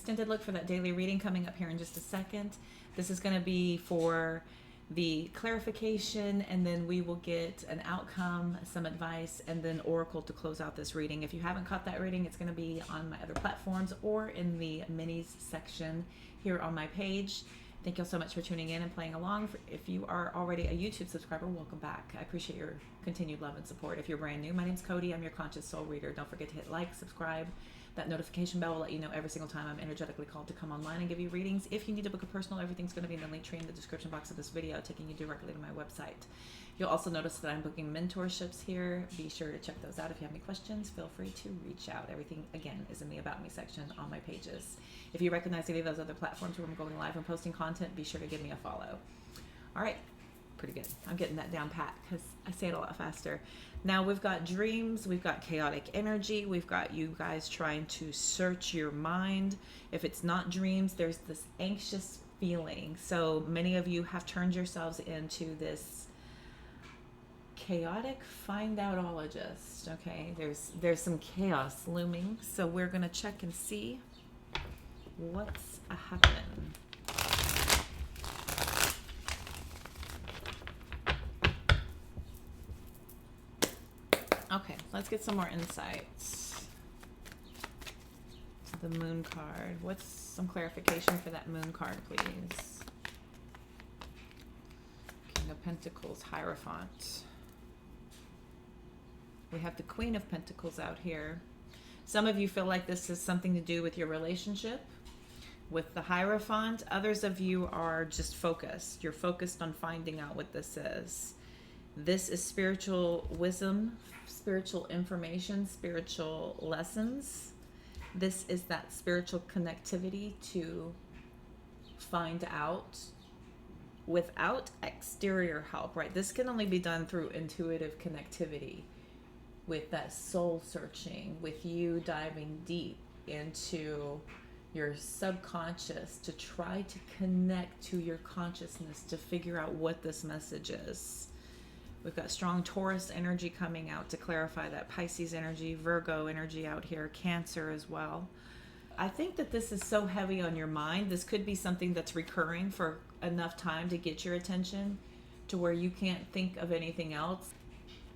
extended look for that daily reading coming up here in just a second. This is going to be for the clarification, and then we will get an outcome, some advice, and then oracle to close out this reading. If you haven't caught that reading, it's going to be on my other platforms or in the minis section here on my page. Thank you all so much for tuning in and playing along. If you are already a YouTube subscriber, welcome back. I appreciate your continued love and support. If you're brand new, my name's Cody. I'm your conscious soul reader. Don't forget to hit like, subscribe. That notification bell will let you know every single time I'm energetically called to come online and give you readings. If you need to book a personal, everything's going to be in the link tree in the description box of this video, taking you directly to my website. You'll also notice that I'm booking mentorships here. Be sure to check those out. If you have any questions, feel free to reach out. Everything, again, is in the About Me section on my pages. If you recognize any of those other platforms where I'm going live and posting content, be sure to give me a follow. All right. Pretty good. I'm getting that down pat because I say it a lot faster. Now we've got dreams, we've got chaotic energy, we've got you guys trying to search your mind. If it's not dreams, there's this anxious feeling. So many of you have turned yourselves into this chaotic find-out-ologist. Okay, there's some chaos looming. So we're gonna check and see what's happening. Okay, let's get some more insights. The moon card. What's some clarification for that moon card, please? King of Pentacles, Hierophant. We have the Queen of Pentacles out here. Some of you feel like this has something to do with your relationship with the Hierophant. Others of you are just focused. You're focused on finding out what this is. This is spiritual wisdom, spiritual information, spiritual lessons. This is that spiritual connectivity to find out without exterior help, right? This can only be done through intuitive connectivity, with that soul searching, with you diving deep into your subconscious to try to connect to your consciousness to figure out what this message is. We've got strong Taurus energy coming out to clarify that, Pisces energy, Virgo energy out here, Cancer as well. I think that this is so heavy on your mind. This could be something that's recurring for enough time to get your attention to where you can't think of anything else.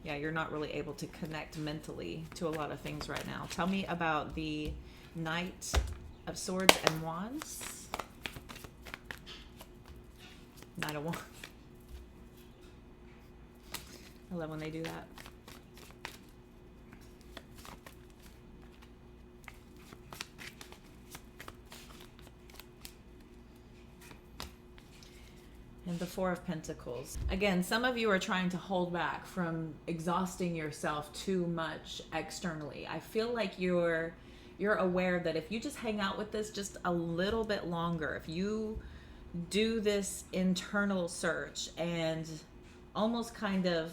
Yeah, you're not really able to connect mentally to a lot of things right now. Tell me about the Knight of Swords and Wands. Knight of Wands. I love when they do that. And the Four of Pentacles. Again, some of you are trying to hold back from exhausting yourself too much externally. I feel like you're aware that if you just hang out with this just a little bit longer, if you do this internal search and almost kind of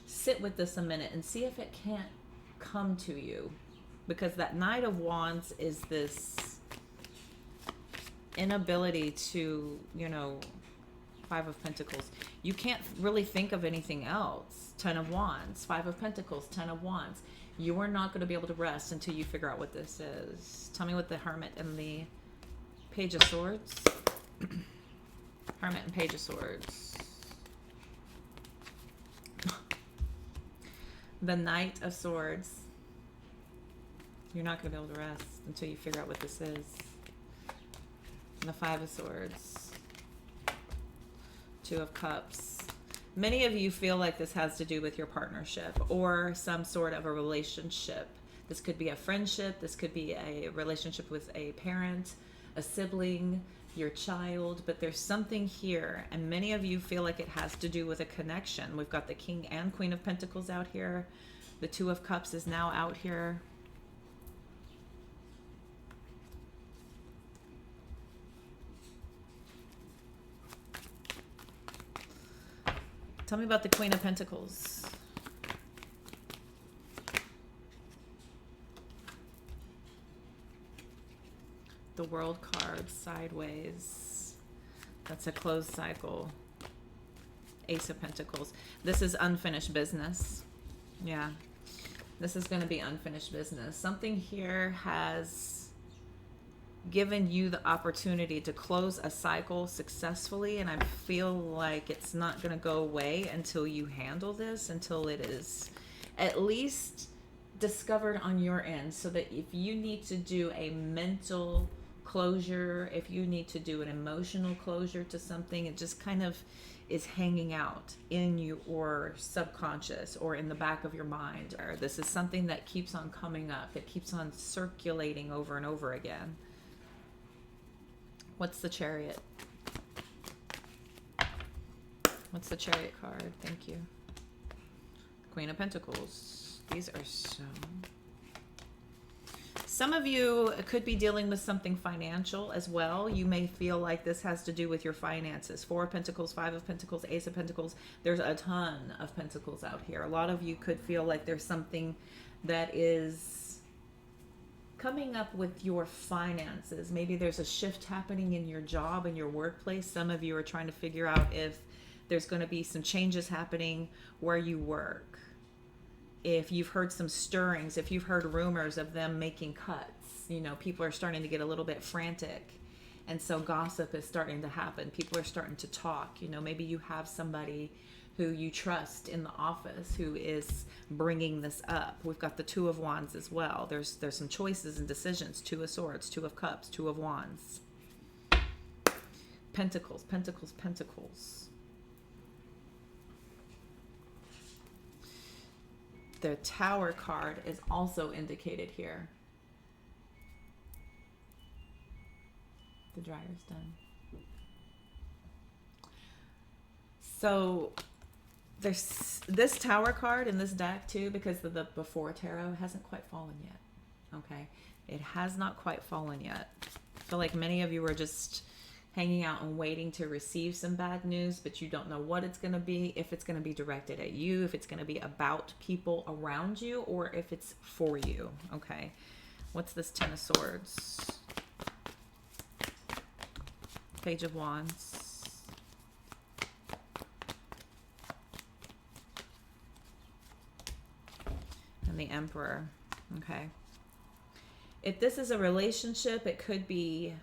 sit with this a minute and see if it can't come to you, because that Knight of Wands is this inability to, Five of Pentacles. You can't really think of anything else. Ten of Wands, Five of Pentacles, Ten of Wands. You are not going to be able to rest until you figure out what this is. Tell me what the Hermit and the Page of Swords. Hermit and Page of Swords. The Knight of Swords. You're not going to be able to rest until you figure out what this is. And the Five of Swords. Two of Cups. Many of you feel like this has to do with your partnership or some sort of a relationship. This could be a friendship. This could be a relationship with a parent, a sibling, your child, but there's something here, and many of you feel like it has to do with a connection. We've got the King and Queen of Pentacles out here. The Two of Cups is now out here. Tell me about the Queen of Pentacles. The World card sideways. That's a closed cycle. Ace of Pentacles. This is unfinished business. Yeah. This is going to be unfinished business. Something here has given you the opportunity to close a cycle successfully, and I feel like it's not going to go away until you handle this, until it is at least discovered on your end, so that if you need to do a mental closure, if you need to do an emotional closure to something, it just kind of is hanging out in your subconscious or in the back of your mind. Or this is something that keeps on coming up. It keeps on circulating over and over again. What's the Chariot? What's the Chariot card? Thank you. Queen of Pentacles. These are so... Some of you could be dealing with something financial as well. You may feel like this has to do with your finances. 4 of Pentacles, 5 of Pentacles, Ace of Pentacles. There's a ton of Pentacles out here. A lot of you could feel like there's something that is coming up with your finances. Maybe there's a shift happening in your job, in your workplace. Some of you are trying to figure out if there's going to be some changes happening where you work. If you've heard some stirrings, if you've heard rumors of them making cuts, you know, people are starting to get a little bit frantic. And so gossip is starting to happen. People are starting to talk. You know, maybe you have somebody who you trust in the office who is bringing this up. We've got the 2 of Wands as well. There's some choices and decisions. 2 of Swords, 2 of Cups, 2 of Wands. Pentacles, Pentacles, Pentacles. The Tower card is also indicated here. The dryer's done. So there's this Tower card in this deck too, because the Before Tarot hasn't quite fallen yet. Okay, it has not quite fallen yet. I feel like many of you are just hanging out and waiting to receive some bad news, but you don't know what it's going to be, if it's going to be directed at you, if it's going to be about people around you, or if it's for you. Okay, what's this 10 of Swords? Page of Wands. And the Emperor. Okay. If this is a relationship, it could be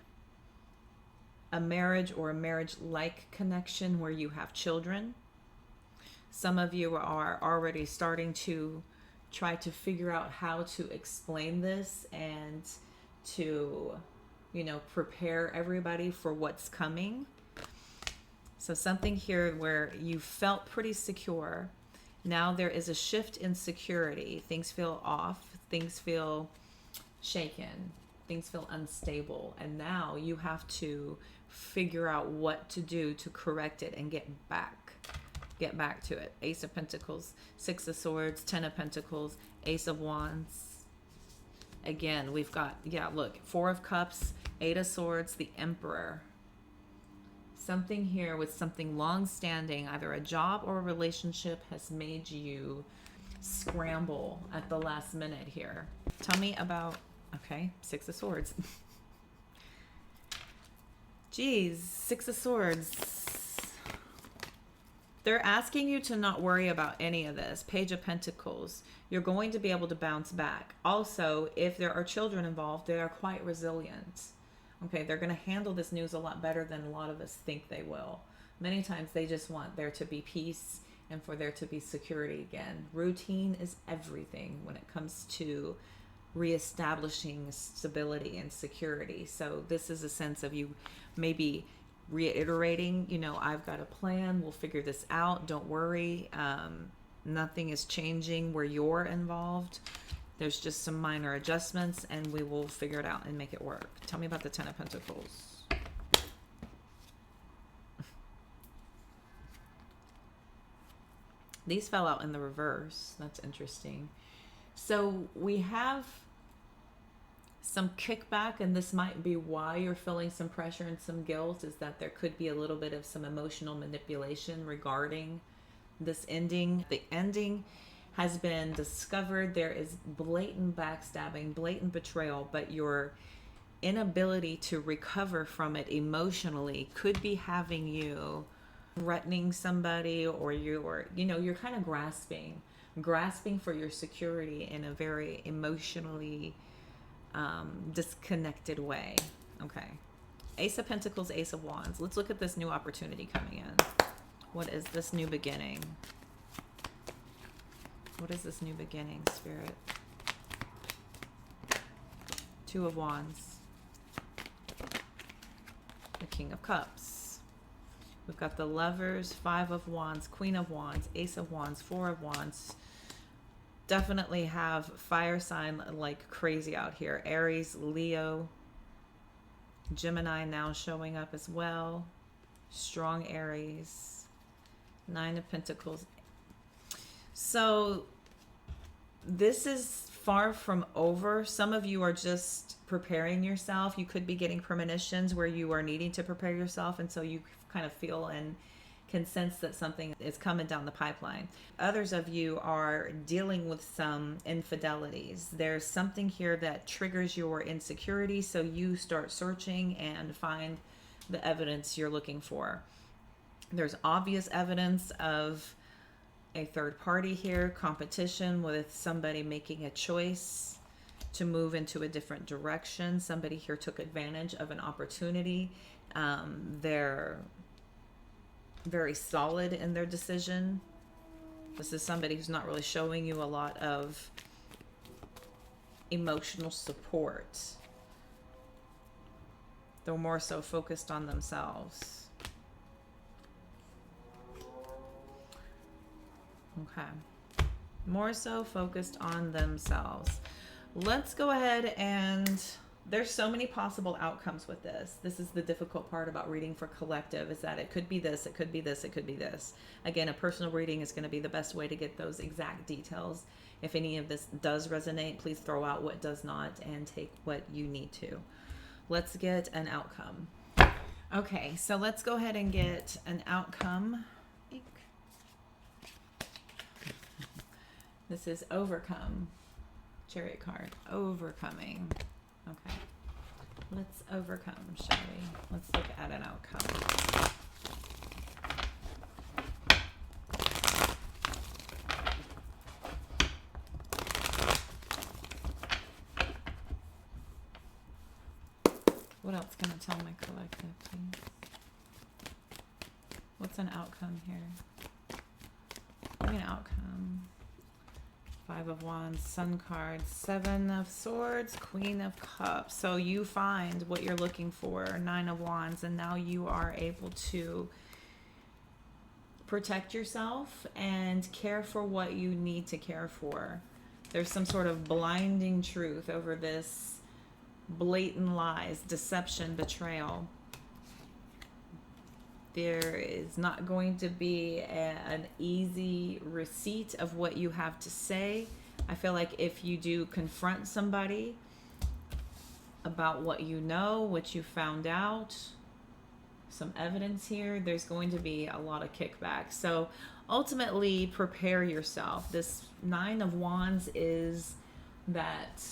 a marriage or a marriage-like connection where you have children. Some of you are already starting to try to figure out how to explain this and to, you know, prepare everybody for what's coming. So something here where you felt pretty secure. Now there is a shift in security. Things feel off. Things feel shaken. Things feel unstable. And now you have to figure out what to do to correct it and get back to it. Ace of Pentacles, 6 of Swords, 10 of Pentacles, Ace of Wands. Again, we've got, yeah, look, 4 of Cups, 8 of Swords, the Emperor. Something here with something long-standing, either a job or a relationship, has made you scramble at the last minute here. Tell me about, okay, 6 of Swords. Geez, 6 of Swords. They're asking you to not worry about any of this. Page of Pentacles. You're going to be able to bounce back. Also, if there are children involved, they are quite resilient. Okay, they're going to handle this news a lot better than a lot of us think they will. Many times they just want there to be peace and for there to be security again. Routine is everything when it comes to reestablishing stability and security. So this is a sense of you maybe reiterating, you know, I've got a plan, we'll figure this out, don't worry. Nothing is changing where you're involved. There's just some minor adjustments and we will figure it out and make it work. Tell me about the 10 of Pentacles. These fell out in the reverse. That's interesting. So we have some kickback, and this might be why you're feeling some pressure and some guilt, is that there could be a little bit of some emotional manipulation regarding this ending. The ending has been discovered. There is blatant backstabbing, blatant betrayal, but your inability to recover from it emotionally could be having you threatening somebody, or you're kind of grasping for your security in a very emotionally disconnected way. Okay. Ace of Pentacles, Ace of Wands. Let's look at this new opportunity coming in. What is this new beginning? What is this new beginning, Spirit? Two of Wands. The King of Cups. We've got the Lovers, Five of Wands, Queen of Wands, Ace of Wands, Four of Wands. Definitely have fire sign like crazy out here. Aries, Leo, Gemini now showing up as well. Strong Aries. Nine of Pentacles. So this is far from over. Some of you are just preparing yourself. You could be getting premonitions where you are needing to prepare yourself, and so you kind of feel and can sense that something is coming down the pipeline. Others of you are dealing with some infidelities. There's something here that triggers your insecurity, so you start searching and find the evidence you're looking for. There's obvious evidence of a third party here, competition with somebody making a choice to move into a different direction. Somebody here took advantage of an opportunity. They're very solid in their decision. This is somebody who's not really showing you a lot of emotional support. They're more so focused on themselves. Okay. More so focused on themselves. Let's go ahead and there's so many possible outcomes with this. This is the difficult part about reading for collective, is that it could be this, it could be this, it could be this. Again, a personal reading is going to be the best way to get those exact details. If any of this does resonate, please throw out what does not and take what you need to. Let's get an outcome. Okay, so let's go ahead and get an outcome. Eek. This is overcome. Chariot card. Overcoming. Okay. Let's overcome, shall we? Let's look at an outcome. What else can I tell my collective, please? What's an outcome here? Give me an outcome. Five of Wands, Sun card, Seven of Swords, Queen of Cups. So you find what you're looking for, Nine of Wands, and now you are able to protect yourself and care for what you need to care for. There's some sort of blinding truth over this blatant lies, deception, betrayal. There is not going to be an easy receipt of what you have to say. I feel like if you do confront somebody about what you know, what you found out, some evidence here, there's going to be a lot of kickback. So ultimately, prepare yourself. This Nine of Wands is that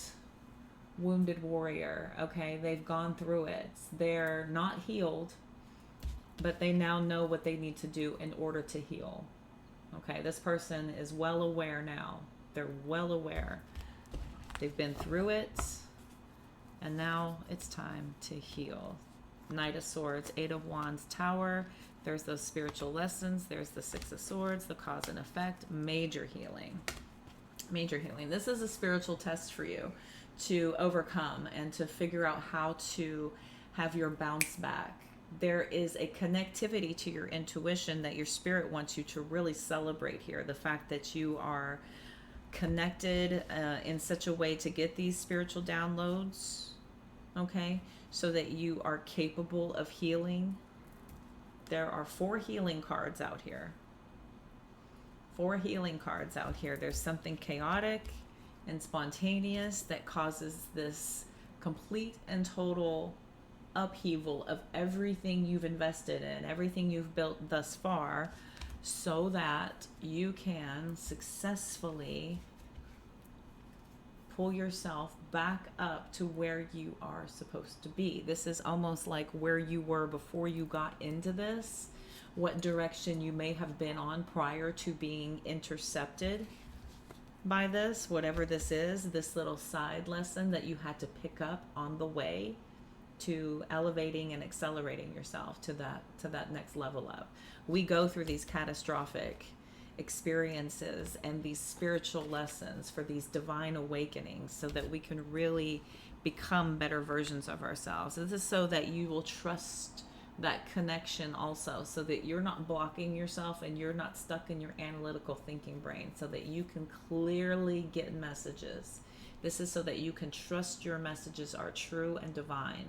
wounded warrior, okay? They've gone through it. They're not healed, but they now know what they need to do in order to heal. Okay, this person is well aware now. They're well aware. They've been through it, and now it's time to heal. Knight of Swords, Eight of Wands, Tower. There's those spiritual lessons. There's the Six of Swords, the cause and effect. Major healing. Major healing. This is a spiritual test for you to overcome and to figure out how to have your bounce back. There is a connectivity to your intuition that your spirit wants you to really celebrate here. The fact that you are connected in such a way to get these spiritual downloads, okay, so that you are capable of healing. There are 4 healing cards out here. 4 healing cards out here. There's something chaotic and spontaneous that causes this complete and total upheaval of everything you've invested in, everything you've built thus far, so that you can successfully pull yourself back up to where you are supposed to be. This is almost like where you were before you got into this, what direction you may have been on prior to being intercepted by this, whatever this is, this little side lesson that you had to pick up on the way. to elevating and accelerating yourself to that next level up. We go through these catastrophic experiences and these spiritual lessons for these divine awakenings so that we can really become better versions of ourselves. This is so that you will trust that connection also, so that you're not blocking yourself and you're not stuck in your analytical thinking brain, so that you can clearly get messages. This is so that you can trust your messages are true and divine.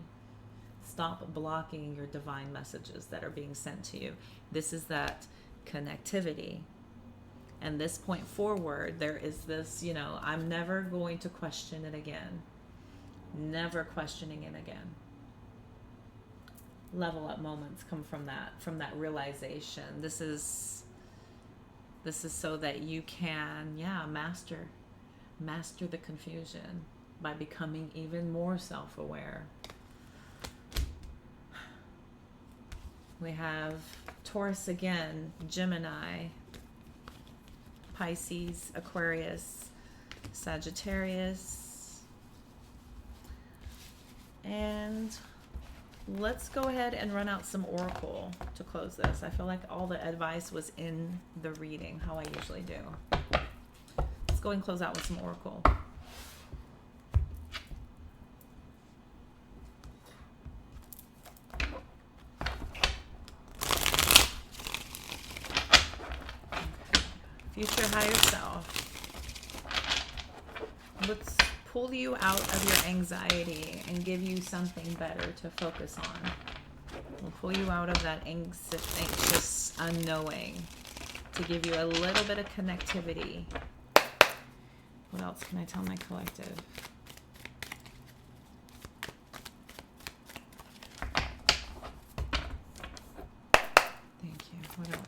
Stop blocking your divine messages that are being sent to you. This is that connectivity. And this point forward, there is this, I'm never going to question it again. Never questioning it again. Level up moments come from that realization. This is so that you can, master the confusion by becoming even more self-aware. We have Taurus again, Gemini, Pisces, Aquarius, Sagittarius. And let's go ahead and run out some oracle to close this. I feel like all the advice was in the reading, how I usually do. Let's go and close out with some oracle. Future higher self. Let's pull you out of your anxiety and give you something better to focus on. We'll pull you out of that anxious unknowing to give you a little bit of connectivity. What else can I tell my collective? Thank you. What else?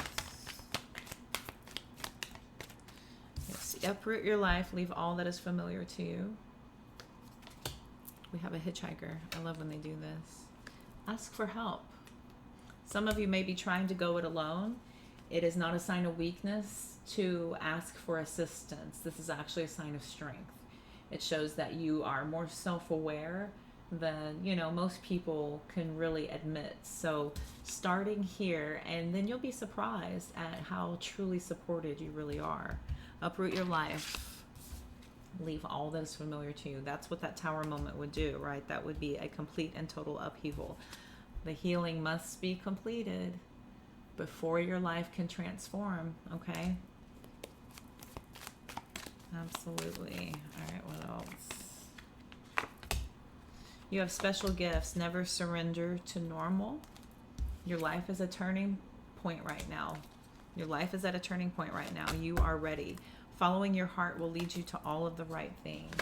Uproot your life, leave all that is familiar to you. We have a hitchhiker. I love when they do this. Ask for help. Some of you may be trying to go it alone. It is not a sign of weakness to ask for assistance. This is actually a sign of strength. It shows that you are more self-aware than, most people can really admit. So starting here, and then you'll be surprised at how truly supported you really are. Uproot your life. Leave all that is familiar to you. That's what that tower moment would do, right? That would be a complete and total upheaval. The healing must be completed before your life can transform, okay? Absolutely. All right, what else? You have special gifts. Never surrender to normal. Your life is a turning point right now. Your life is at a turning point right now. You are ready. Following your heart will lead you to all of the right things.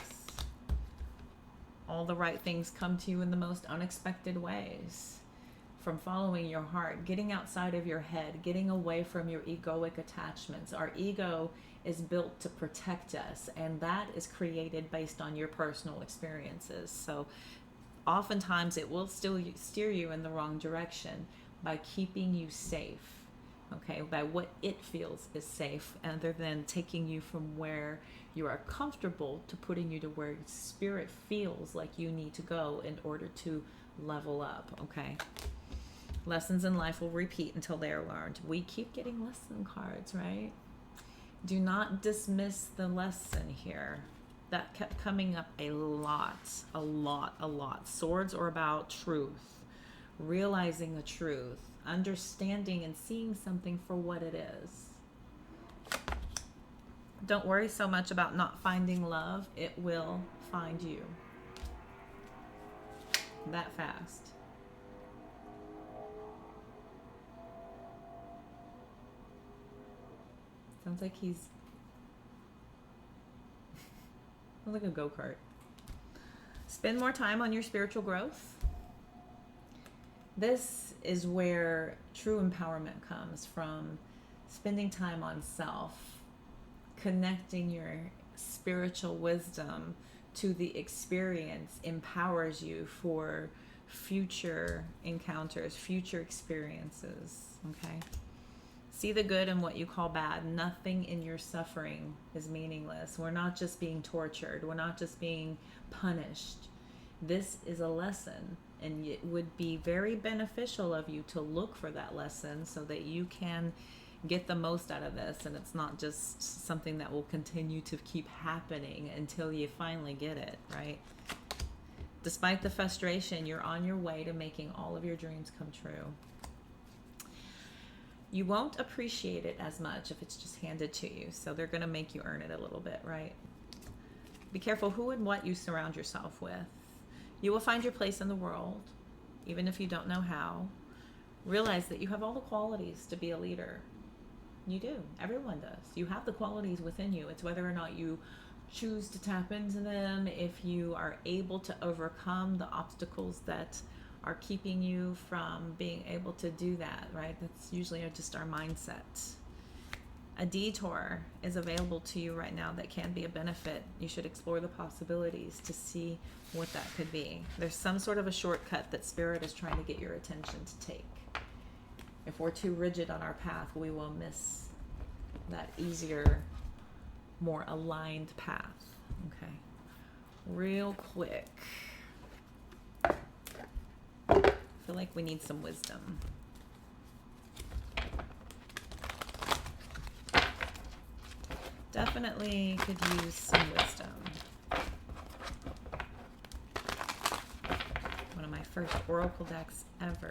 All the right things come to you in the most unexpected ways. From following your heart, getting outside of your head, getting away from your egoic attachments. Our ego is built to protect us, and that is created based on your personal experiences. So oftentimes it will still steer you in the wrong direction by keeping you safe. Okay, by what it feels is safe, other than taking you from where you are comfortable to putting you to where spirit feels like you need to go in order to level up, okay? Lessons in life will repeat until they are learned. We keep getting lesson cards, right? Do not dismiss the lesson here. That kept coming up a lot. Swords are about truth, realizing the truth, understanding and seeing something for what it is. Don't worry so much about not finding love. It will find you. That fast. Sounds like he's like a go-kart. Spend more time on your spiritual growth. This is where true empowerment comes from. Spending time on self, connecting your spiritual wisdom to the experience empowers you for future encounters, future experiences, okay? See the good in what you call bad. Nothing in your suffering is meaningless. We're not just being tortured. We're not just being punished. This is a lesson. And it would be very beneficial of you to look for that lesson so that you can get the most out of this, and it's not just something that will continue to keep happening until you finally get it, right? Despite the frustration, you're on your way to making all of your dreams come true. You won't appreciate it as much if it's just handed to you, so they're going to make you earn it a little bit, right? Be careful who and what you surround yourself with. You will find your place in the world, even if you don't know how. Realize that you have all the qualities to be a leader. You do. Everyone does. You have the qualities within you. It's whether or not you choose to tap into them, if you are able to overcome the obstacles that are keeping you from being able to do that, right? That's usually just our mindset. A detour is available to you right now that can be a benefit. You should explore the possibilities to see what that could be. There's some sort of a shortcut that Spirit is trying to get your attention to take. If we're too rigid on our path, we will miss that easier, more aligned path. Okay. Real quick. I feel like we need some wisdom. Definitely could use some wisdom. One of my first oracle decks ever.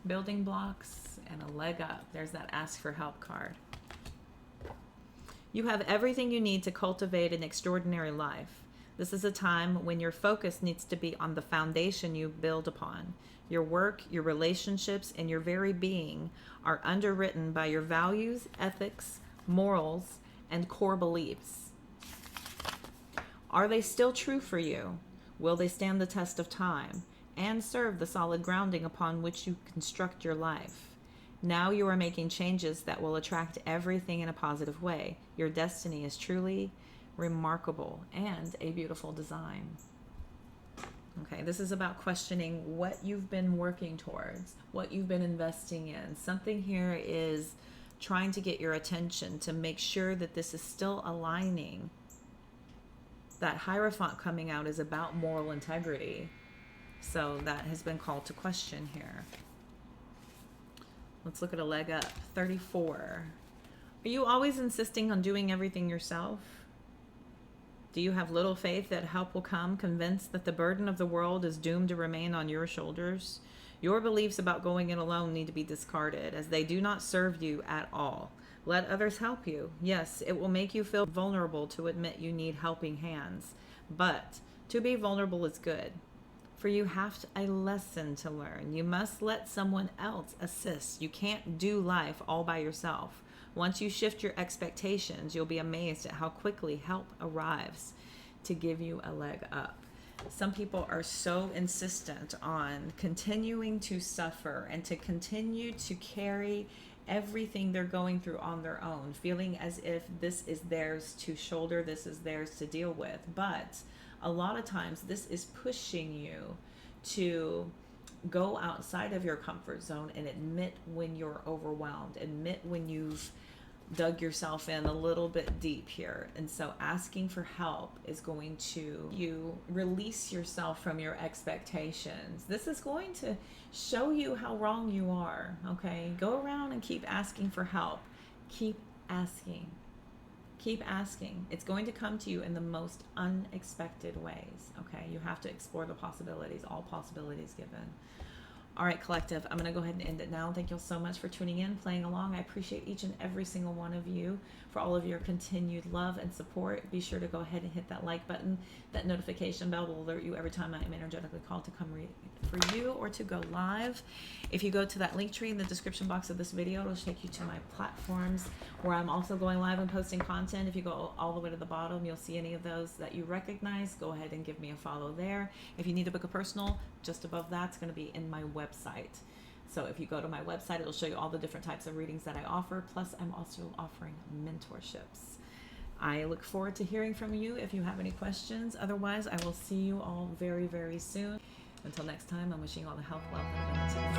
Building blocks and a leg up. There's that ask for help card. You have everything you need to cultivate an extraordinary life. This is a time when your focus needs to be on the foundation you build upon. Your work, your relationships, and your very being are underwritten by your values, ethics, morals, and core beliefs. Are they still true for you? Will they stand the test of time and serve the solid grounding upon which you construct your life? Now you are making changes that will attract everything in a positive way. Your destiny is truly remarkable and a beautiful design. Okay, this is about questioning what you've been working towards, what you've been investing in. Something here is trying to get your attention to make sure that this is still aligning. That Hierophant coming out is about moral integrity. So that has been called to question here. Let's look at a leg up. 34. Are you always insisting on doing everything yourself? Do you have little faith that help will come, convinced that the burden of the world is doomed to remain on your shoulders? Your beliefs about going it alone need to be discarded, as they do not serve you at all. Let others help you. Yes, it will make you feel vulnerable to admit you need helping hands, but to be vulnerable is good. For you have a lesson to learn. You must let someone else assist. You can't do life all by yourself. Once you shift your expectations, you'll be amazed at how quickly help arrives to give you a leg up. Some people are so insistent on continuing to suffer and to continue to carry everything they're going through on their own, feeling as if this is theirs to shoulder, this is theirs to deal with. But a lot of times this is pushing you to go outside of your comfort zone and admit when you're overwhelmed, admit when you've dug yourself in a little bit deep here. And so asking for help is going to you release yourself from your expectations. This is going to show you how wrong you are. Okay, go around and keep asking for help. Keep asking. Keep asking. It's going to come to you in the most unexpected ways. Okay, you have to explore the possibilities, all possibilities given. All right, collective, I'm going to go ahead and end it now. Thank you all so much for tuning in, playing along. I appreciate each and every single one of you for all of your continued love and support. Be sure to go ahead and hit that like button. That notification bell will alert you every time I am energetically called to come read for you or to go live. If you go to that link tree in the description box of this video, it'll take you to my platforms where I'm also going live and posting content. If you go all the way to the bottom, you'll see any of those that you recognize. Go ahead and give me a follow there. If you need to book a personal, just above that's going to be in my website. So if you go to my website, it'll show you all the different types of readings that I offer. Plus, I'm also offering mentorships. I look forward to hearing from you if you have any questions. Otherwise, I will see you all very, very soon. Until next time, I'm wishing you all the health, wealth, and abundance.